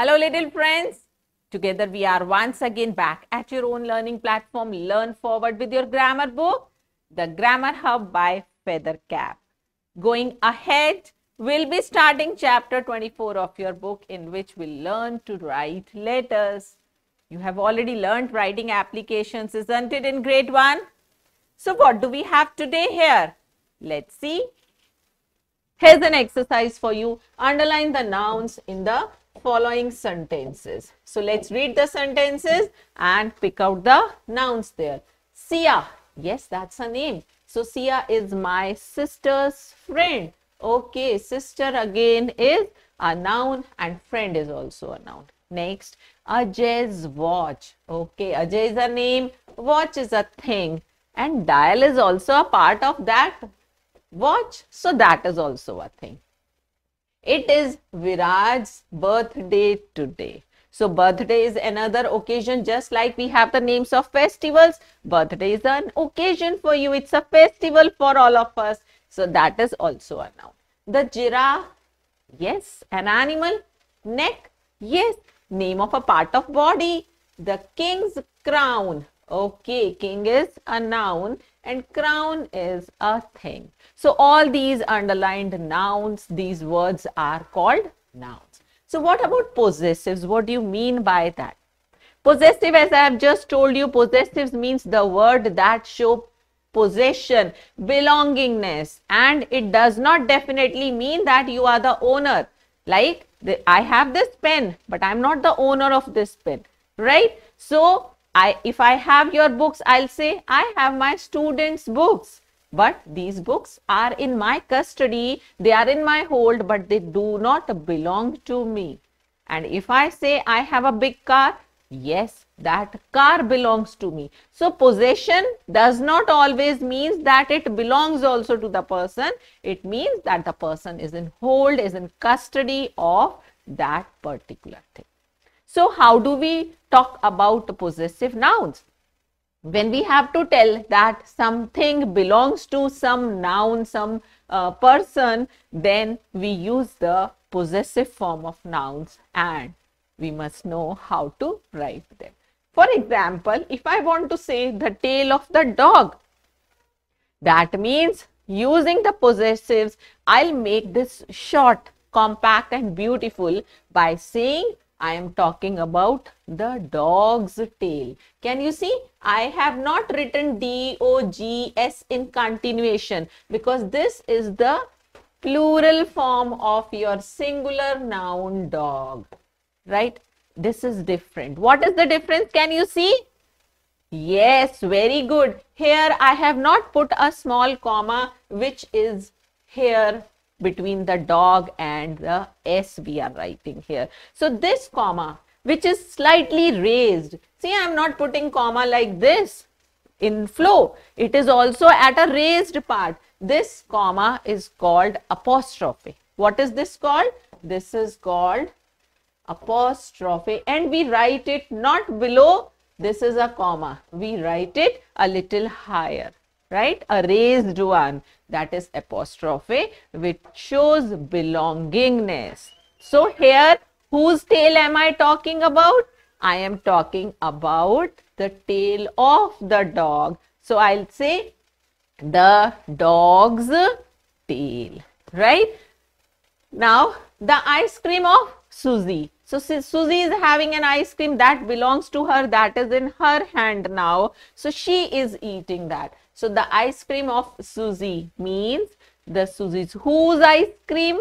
Hello little friends. Together we are once again back at your own learning platform, Learn Forward with your grammar book, the Grammar Hub by Feathercap. Going ahead, we'll be starting chapter 24 of your book, in which we'll learn to write letters. You have already learned writing applications, isn't it, in grade 1? So what do we have today here? Let's see. Here's an exercise for you. Underline the nouns in the following sentences. So let's read the sentences and pick out the nouns there. Sia. Yes, that's her name. So Sia is my sister's friend. Okay, sister again is a noun and friend is also a noun. Next, Ajay's watch. Okay, Ajay is a name, watch is a thing, and dial is also a part of that watch. So that is also a thing. It is Viraj's birthday today. So birthday is another occasion, just like we have the names of festivals. Birthday is an occasion for you. It's a festival for all of us. So that is also a noun. The giraffe, yes, an animal. Neck, yes, name of a part of body. The king's crown. Okay, king is a noun and crown is a thing. So all these underlined nouns, these words are called nouns. So what about possessives? What do you mean by that? Possessive, as I have just told you, possessives means the word that show possession, belongingness, and it does not definitely mean that you are the owner. Like I have this pen, but I am not the owner of this pen, right? So if I have your books, I'll say I have my students' books, but these books are in my custody, they are in my hold, but they do not belong to me. And if I say I have a big car, yes, that car belongs to me. So possession does not always means that it belongs also to the person. It means that the person is in hold, is in custody of that particular thing. So how do we talk about possessive nouns? When we have to tell that something belongs to some noun, some person, then we use the possessive form of nouns and we must know how to write them. For example, if I want to say the tail of the dog, that means using the possessives, I'll make this short, compact and beautiful by saying I am talking about the dog's tail. Can you see? I have not written D-O-G-S in continuation because this is the plural form of your singular noun dog, right? This is different. What is the difference? Can you see? Yes, very good. Here I have not put a small comma which is here between the dog and the S we are writing here. So this comma which is slightly raised, see, I am not putting comma like this in flow. It is also at a raised part. This comma is called apostrophe. What is this called? This is called apostrophe, and we write it not below. This is a comma. We write it a little higher, right? A raised one, that is apostrophe, which shows belongingness. So here, whose tail am I talking about? I am talking about the tail of the dog. So I'll say the dog's tail, right? Now, the ice cream of Susie. So Susie is having an ice cream that belongs to her, that is in her hand now. So she is eating that. So the ice cream of Susie means the Susie's. Whose ice cream?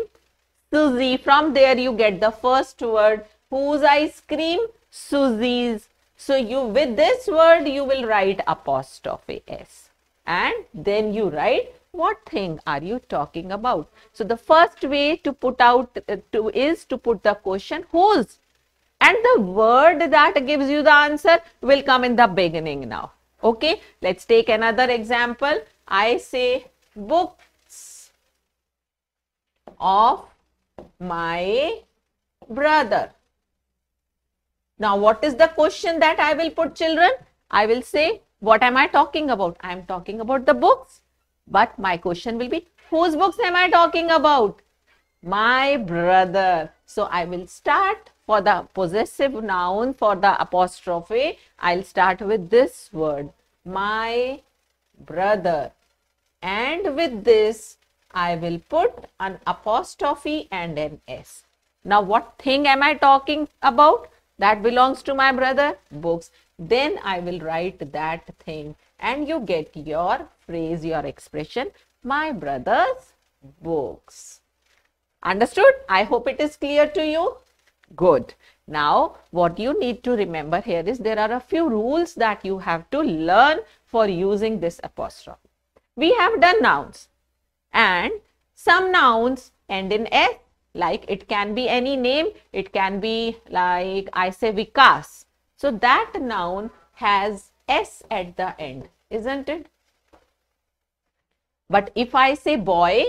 Susie. From there you get the first word. Whose ice cream? Susie's. So you, with this word, you will write apostrophe S. And then you write what thing are you talking about. So the first way to put out is to put the question whose. And the word that gives you the answer will come in the beginning now. Okay, let's take another example. I say books of my brother. Now, what is the question that I will put, children? I will say, what am I talking about? I am talking about the books. But my question will be, whose books am I talking about? My brother. So I will start for the possessive noun, for the apostrophe, I'll start with this word, my brother. And with this, I will put an apostrophe and an S. Now, what thing am I talking about? That belongs to my brother, books. Then I will write that thing and you get your phrase, your expression, my brother's books. Understood? I hope it is clear to you. Good. Now, what you need to remember here is there are a few rules that you have to learn for using this apostrophe. We have done nouns and some nouns end in S, like it can be any name. It can be like I say Vikas. So that noun has S at the end, isn't it? But if I say boy,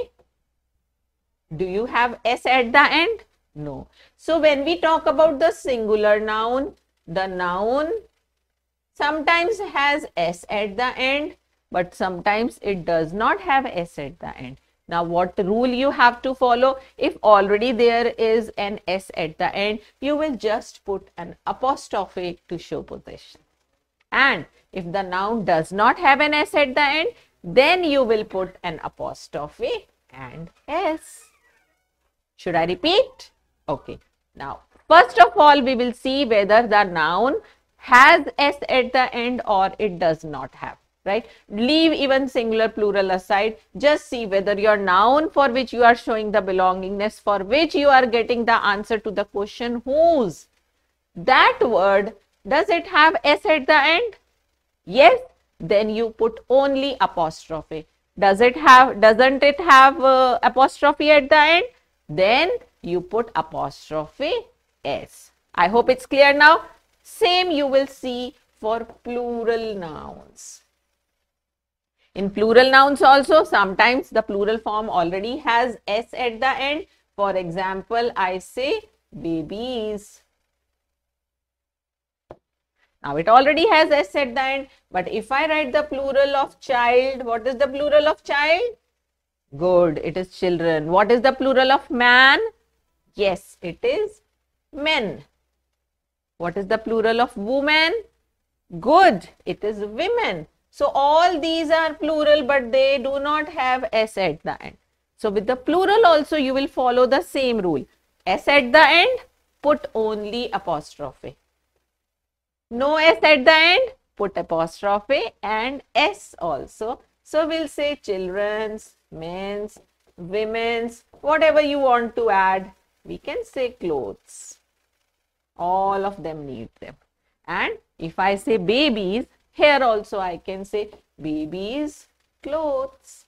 do you have S at the end? No. So when we talk about the singular noun, the noun sometimes has S at the end, but sometimes it does not have S at the end. Now, what rule you have to follow? If already there is an S at the end, you will just put an apostrophe to show possession. And if the noun does not have an S at the end, then you will put an apostrophe and S. Should I repeat? Okay. Now, first of all, we will see whether the noun has S at the end or it does not have. Right? Leave even singular plural aside. Just see whether your noun for which you are showing the belongingness, for which you are getting the answer to the question whose, that word, does it have S at the end? Yes, then you put only apostrophe. Doesn't it have apostrophe at the end? Then you put apostrophe S. I hope it's clear now. Same you will see for plural nouns. In plural nouns also, sometimes the plural form already has S at the end. For example, I say babies. Now, it already has S at the end. But if I write the plural of child, what is the plural of child? Good, it is children. What is the plural of man? Yes, it is men. What is the plural of woman? Good, it is women. So, all these are plural, but they do not have S at the end. So, with the plural also, you will follow the same rule. S at the end, put only apostrophe. No S at the end, put apostrophe and S also. So, we'll say children's, men's, women's, whatever you want to add. We can say clothes. All of them need them. And if I say babies, here also I can say babies, clothes.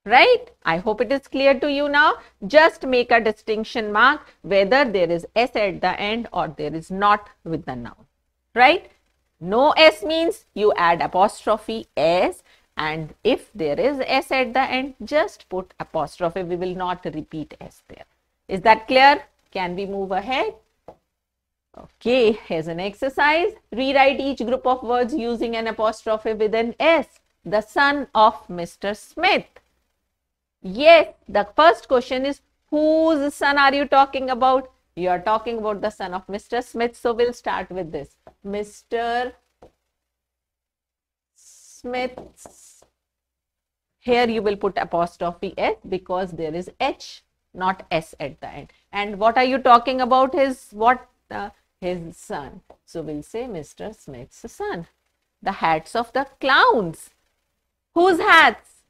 Right? I hope it is clear to you now. Just make a distinction mark whether there is S at the end or there is not with the noun. Right? No S means you add apostrophe S, and if there is S at the end, just put apostrophe. We will not repeat S there. Is that clear? Can we move ahead? Okay, here's an exercise. Rewrite each group of words using an apostrophe with an S. The son of Mr. Smith. Yes, the first question is, whose son are you talking about? You are talking about the son of Mr. Smith. So, we'll start with this. Mr. Smith's. Here you will put apostrophe S because there is H, not S at the end. And what are you talking about? His son. So, we'll say Mr. Smith's son. The hats of the clowns. Whose hats?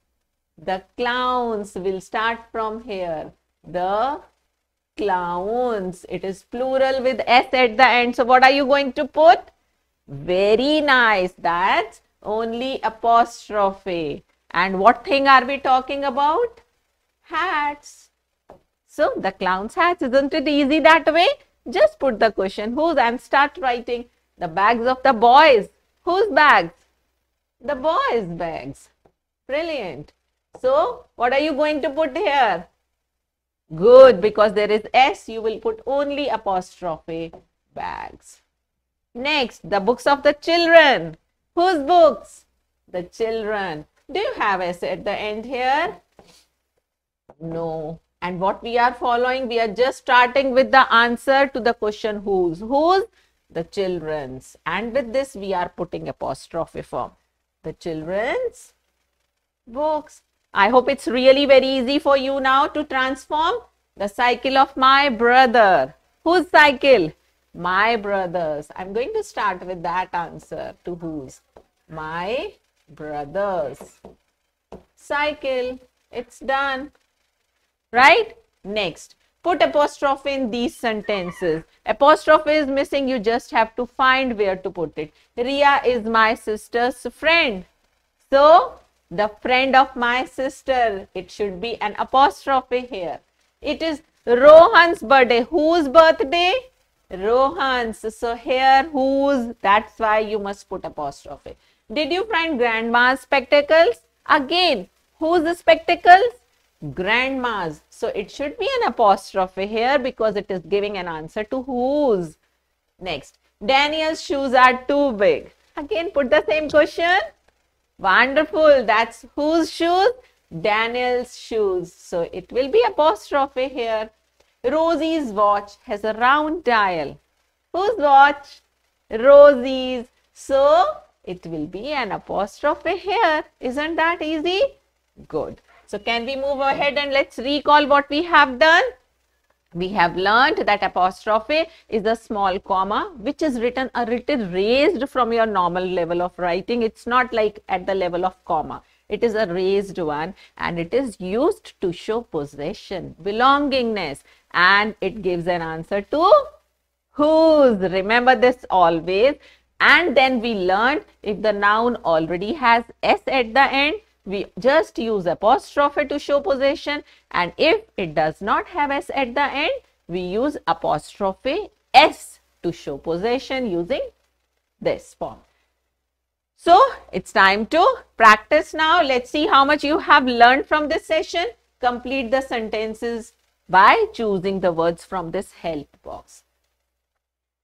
The clowns. Will start from here. The clowns. It is plural with S at the end. So, what are you going to put? Very nice. That's only apostrophe. And what thing are we talking about? Hats. So, the clown's hats. Isn't it easy that way? Just put the question whose and start writing. The bags of the boys. Whose bags? The boys' bags. Brilliant. So, what are you going to put here? Good, because there is S, you will put only apostrophe bags. Next, the books of the children. Whose books? The children. Do you have S at the end here? No. And what we are following, we are just starting with the answer to the question whose. Whose? The children's. And with this, we are putting apostrophe form. The children's books. I hope it's really very easy for you now to transform. The cycle of my brother. Whose cycle? My brother's. I'm going to start with that answer to whose. My brother's cycle. It's done. Right? Next, put apostrophe in these sentences. Apostrophe is missing. You just have to find where to put it. Ria is my sister's friend. So, the friend of my sister. It should be an apostrophe here. It is Rohan's birthday. Whose birthday? Rohan's. So, here whose? That's why you must put apostrophe. Did you find grandma's spectacles? Again, whose spectacles? Grandma's. So it should be an apostrophe here because it is giving an answer to whose. Next, Daniel's shoes are too big. Again, put the same question. Wonderful. That's whose shoes? Daniel's shoes. So it will be apostrophe here. Rosie's watch has a round dial. Whose watch? Rosie's. So it will be an apostrophe here. Isn't that easy? Good. So can we move ahead and let's recall what we have done? We have learned that apostrophe is a small comma which is written a little raised from your normal level of writing. It's not like at the level of comma. It is a raised one and it is used to show possession, belongingness, and it gives an answer to whose. Remember this always. And then we learned if the noun already has S at the end, we just use apostrophe to show possession, and if it does not have S at the end, we use apostrophe S to show possession using this form. So, it's time to practice now. Let's see how much you have learned from this session. Complete the sentences by choosing the words from this help box.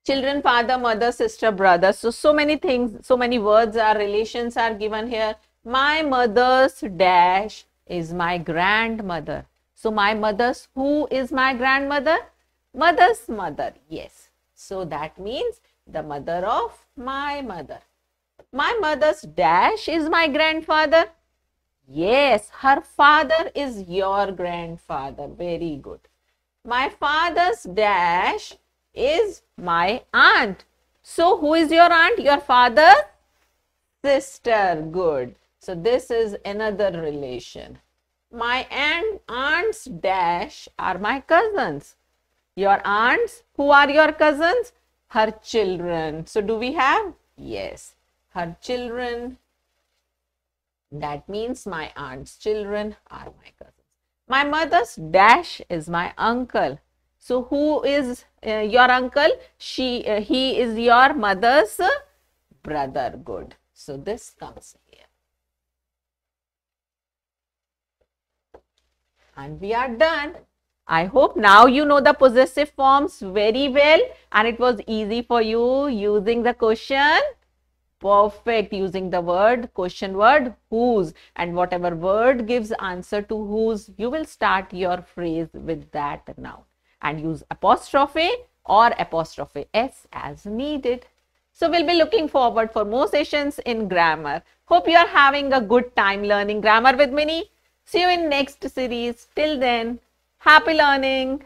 Children, father, mother, sister, brother. So many things, so many words or relations are given here. My mother's dash is my grandmother. So my mother's, who is my grandmother? Mother's mother. Yes. So that means the mother of my mother. My mother's dash is my grandfather. Yes, her father is your grandfather. Very good. My father's dash is my aunt. So who is your aunt? Your father's sister. Good. So this is another relation. My aunt's dash are my cousins. Your aunts, who are your cousins? Her children. So do we have? Yes. Her children. That means my aunt's children are my cousins. My mother's dash is my uncle. So who is your uncle? He is your mother's brother. Good. So this comes here. And we are done. I hope now you know the possessive forms very well and it was easy for you using the question. Perfect. Using the word, question word, whose, and whatever word gives answer to whose, you will start your phrase with that noun and use apostrophe or apostrophe S as needed. So we'll be looking forward for more sessions in grammar. Hope you are having a good time learning grammar with Minnie. See you in next series. Till then, happy learning.